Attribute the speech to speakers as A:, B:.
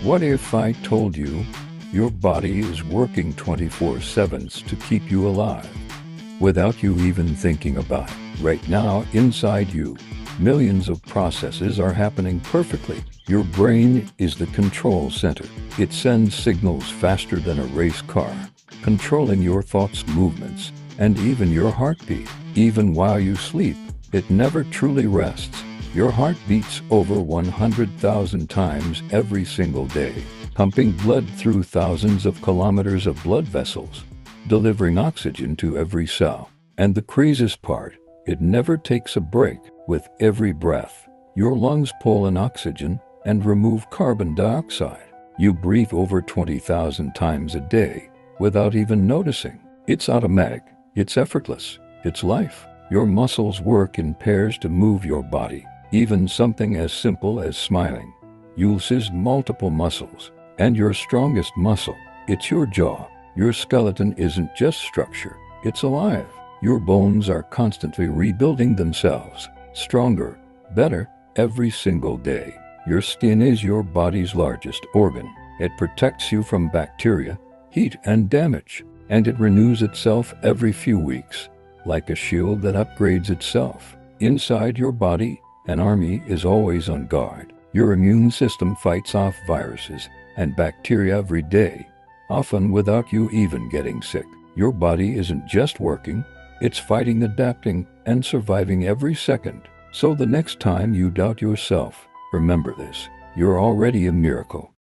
A: What if I told you your body is working 24/7 to keep you alive without you even thinking about it? Right now, inside you, millions of processes are happening perfectly. Your brain is the control center. It sends signals faster than a race car, controlling your thoughts, movements, and even your heartbeat. Even while you sleep, it never truly rests. Your heart beats over 100,000 times every single day, pumping blood through thousands of kilometers of blood vessels, delivering oxygen to every cell. And the craziest part, it never takes a break. With every breath, your lungs pull in oxygen and remove carbon dioxide. You breathe over 20,000 times a day without even noticing. It's automatic, it's effortless, it's life. Your muscles work in pairs to move your body. Even something as simple as smiling uses multiple muscles. And your strongest muscle, it's your jaw. Your skeleton isn't just structure, it's alive. Your bones are constantly rebuilding themselves, stronger, better, every single day. Your skin is your body's largest organ. It protects you from bacteria, heat, and damage, and it renews itself every few weeks, like a shield that upgrades itself. Inside your body, an army is always on guard. Your immune system fights off viruses and bacteria every day, often without you even getting sick. Your body isn't just working, it's fighting, adapting, and surviving every second. So the next time you doubt yourself, remember this: you're already a miracle.